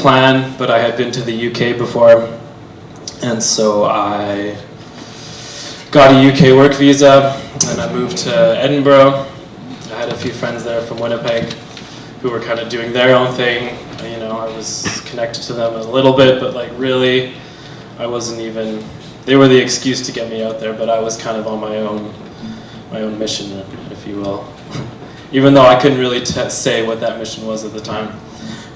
plan, but I had been to the UK before, and so I got a UK work visa, and I moved to Edinburgh. I had a few friends there from Winnipeg who were kind of doing their own thing. You know, I was connected to them a little bit, but like really, I wasn't even, they were the excuse to get me out there, but I was kind of on my own mission, if you will. Even though I couldn't really say what that mission was at the time.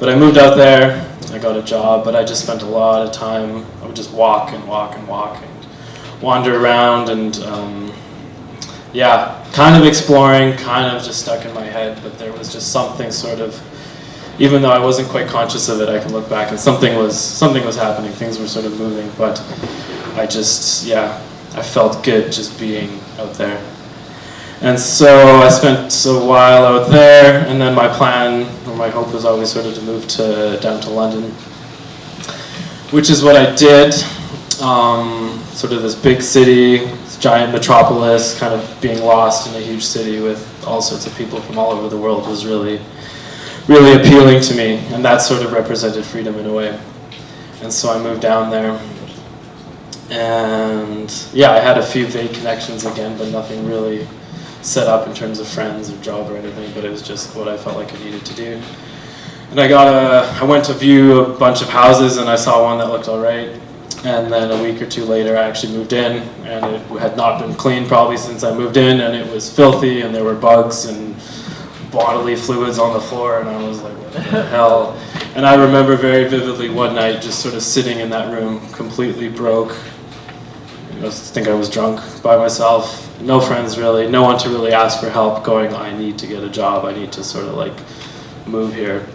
But I moved out there, I got a job, but I just spent a lot of time, I would just walk and wander around and yeah, kind of exploring, kind of just stuck in my head, but there was just something sort of, even though I wasn't quite conscious of it, I can look back and something was happening, things were sort of moving, but I just, yeah, I felt good just being out there. And so I spent a while out there, and then my plan, or my hope was always sort of to move down to London, which is what I did. Sort of this big city, this giant metropolis, kind of being lost in a huge city with all sorts of people from all over the world was really, really appealing to me, and that sort of represented freedom in a way. And so I moved down there, and yeah, I had a few vague connections again, but nothing really set up in terms of friends or job or anything, but it was just what I felt like I needed to do. And I went to view a bunch of houses, and I saw one that looked all right. And then a week or two later, I actually moved in, and it had not been cleaned probably since I moved in, and it was filthy, and there were bugs and bodily fluids on the floor, and I was like, what the hell? And I remember very vividly one night just sort of sitting in that room, completely broke. I think I was drunk by myself, no friends really, no one to really ask for help, going, I need to get a job, I need to sort of like move here.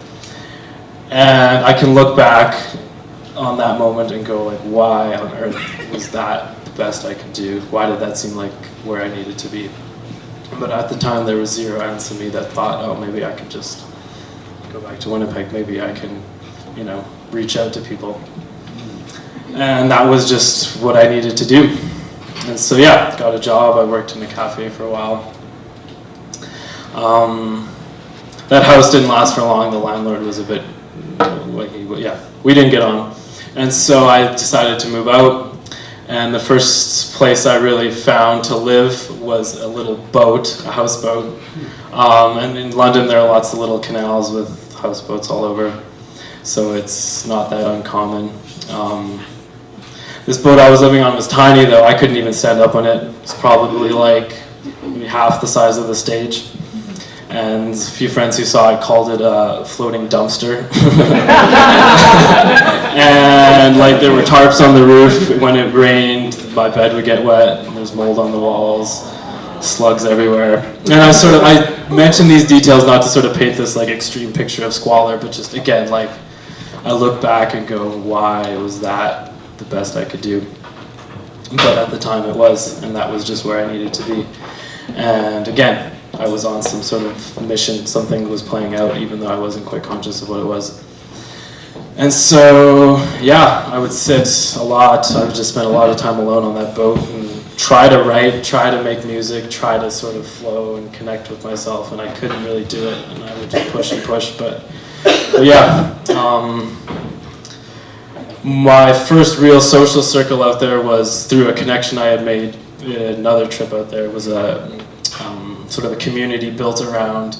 And I can look back on that moment and go like, why on earth was that the best I could do? Why did that seem like where I needed to be? But at the time there was zero ounce of me that thought, oh, maybe I could just go back to Winnipeg, maybe I can, you know, reach out to people. And that was just what I needed to do. And so yeah, got a job, I worked in a cafe for a while. That house didn't last for long, the landlord was a bit wacky, yeah, we didn't get on. And so I decided to move out, and the first place I really found to live was a little boat, a houseboat. And in London there are lots of little canals with houseboats all over, so it's not that uncommon. This boat I was living on was tiny though, I couldn't even stand up on it. It's probably like maybe half the size of the stage. And a few friends who saw it called it a floating dumpster. And like there were tarps on the roof. When it rained, my bed would get wet, and there's mold on the walls, slugs everywhere. And I mention these details not to sort of paint this like extreme picture of squalor, but just again, like I look back and go, why was that the best I could do? But at the time it was, and that was just where I needed to be. And again, I was on some sort of mission, something was playing out even though I wasn't quite conscious of what it was. And so, yeah, I would sit a lot, I would just spend a lot of time alone on that boat and try to write, try to make music, try to sort of flow and connect with myself, and I couldn't really do it, and I would just push and push, but yeah. My first real social circle out there was through a connection I had made in another trip out there. It was sort of a community built around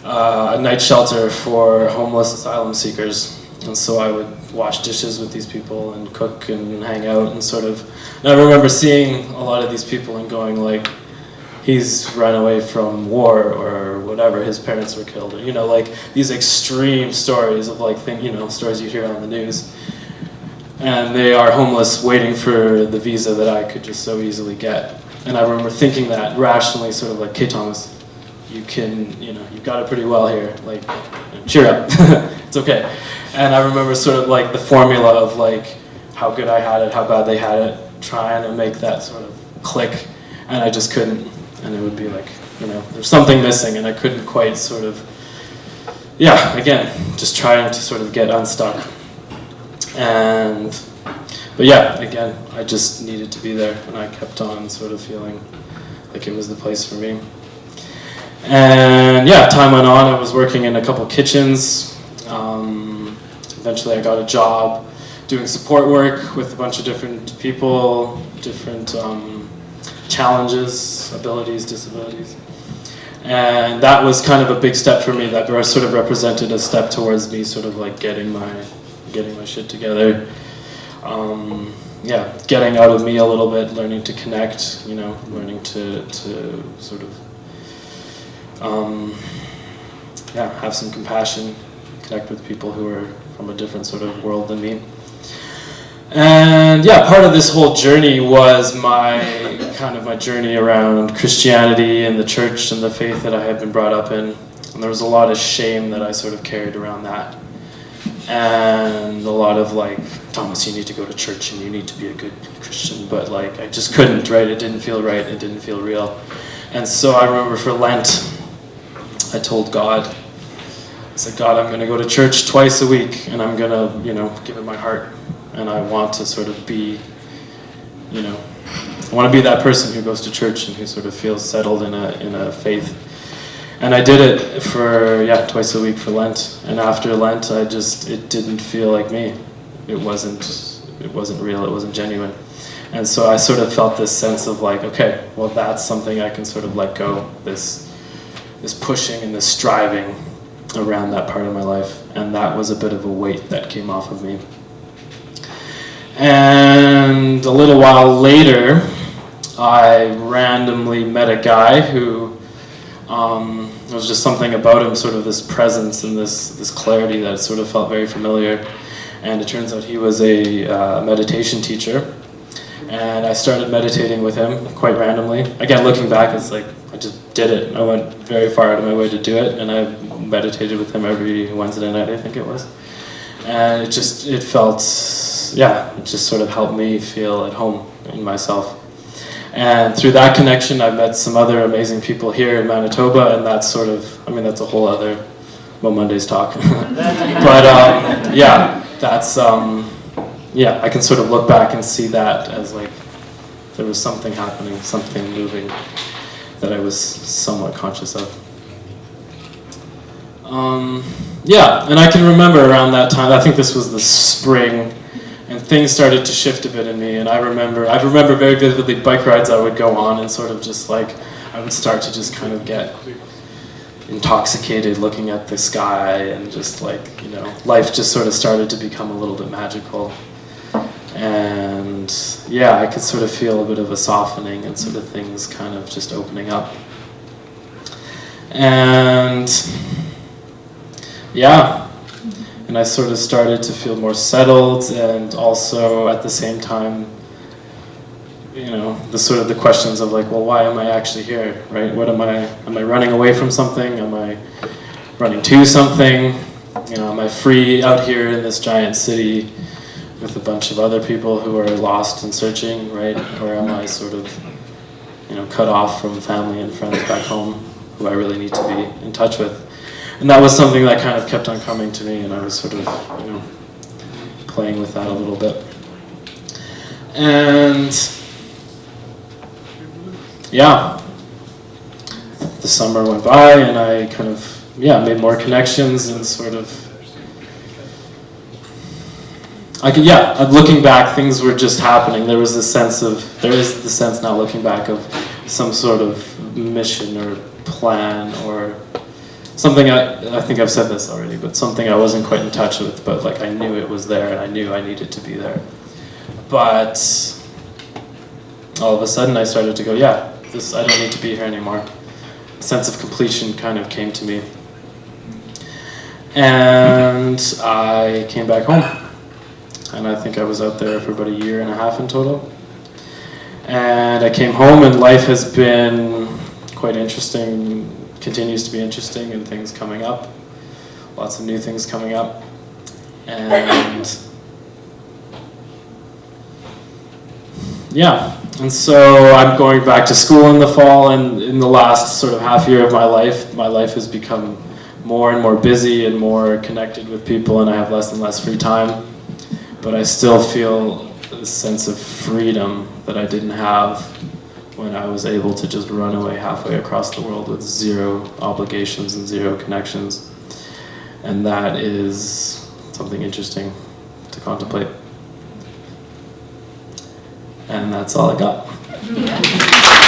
a night shelter for homeless asylum seekers. And so I would wash dishes with these people and cook and hang out and sort of, and I remember seeing a lot of these people and going like, he's run away from war or whatever, his parents were killed, or, you know, like these extreme stories of like, stories you hear on the news. And they are homeless waiting for the visa that I could just so easily get. And I remember thinking that rationally, sort of like, okay, Thomas, you can, you've got it pretty well here, like, cheer up, it's okay. And I remember sort of like the formula of like how good I had it, how bad they had it, trying to make that sort of click, and I just couldn't. And it would be like, there's something missing, and I couldn't quite sort of, again, just trying to sort of get unstuck. But yeah, again, I just needed to be there, and I kept on sort of feeling like it was the place for me. And yeah, time went on, I was working in a couple kitchens, Eventually I got a job doing support work with a bunch of different people, different challenges, abilities, disabilities. And that was kind of a big step for me, that sort of represented a step towards me sort of like getting my shit together. Getting out of me a little bit, learning to connect, learning to sort of have some compassion, connect with people who are from a different sort of world than me. And part of this whole journey was my journey around Christianity and the church and the faith that I had been brought up in. And there was a lot of shame that I sort of carried around that. And a lot of like, Thomas, you need to go to church and you need to be a good Christian. But like, I just couldn't, right? It didn't feel right. It didn't feel real. And so I remember for Lent, I told God, I said, God, I'm going to go to church twice a week and I'm going to, give it my heart. And I want to sort of be, I want to be that person who goes to church and who sort of feels settled in a faith. And I did it for, twice a week for Lent. And after Lent, it didn't feel like me. It wasn't real, it wasn't genuine. And so I sort of felt this sense of like, okay, well that's something I can sort of let go, this pushing and this striving around that part of my life. And that was a bit of a weight that came off of me. And a little while later, I randomly met a guy who, there was just something about him, sort of this presence and this clarity that sort of felt very familiar. And it turns out he was a meditation teacher. And I started meditating with him quite randomly. Again, looking back, it's like, I just did it. I went very far out of my way to do it, and I meditated with him every Wednesday night, I think it was. And it just sort of helped me feel at home in myself. And through that connection, I met some other amazing people here in Manitoba, and that's sort of, that's a whole other MoMondays talk. But I can sort of look back and see that as like, there was something happening, something moving that I was somewhat conscious of. And I can remember around that time, I think this was the spring, and things started to shift a bit in me, and I remember very vividly bike rides I would go on, and sort of just like, I would start to just kind of get intoxicated looking at the sky, and just like, life just sort of started to become a little bit magical. And I could sort of feel a bit of a softening and sort of things kind of just opening up. And and I sort of started to feel more settled, and also at the same time, the questions of like, well, why am I actually here, right? Am I running away from something? Am I running to something? Am I free out here in this giant city with a bunch of other people who are lost and searching, right? Or am I sort of, cut off from family and friends back home who I really need to be in touch with? And that was something that kind of kept on coming to me, and I was sort of, playing with that a little bit. And the summer went by, and I kind of, made more connections, and sort of, looking back, things were just happening. There is the sense now looking back of some sort of mission or plan or something. I think I've said this already, but something I wasn't quite in touch with, but like I knew it was there and I knew I needed to be there. But all of a sudden I started to go, I don't need to be here anymore. A sense of completion kind of came to me. And I came back home. And I think I was out there for about 1.5 years in total. And I came home, and life has been quite interesting, continues to be interesting, and things coming up. Lots of new things coming up. And and so I'm going back to school in the fall, and in the last sort of half year of my life has become more and more busy and more connected with people, and I have less and less free time. But I still feel a sense of freedom that I didn't have when I was able to just run away halfway across the world with 0 obligations and 0 connections. And that is something interesting to contemplate. And that's all I got.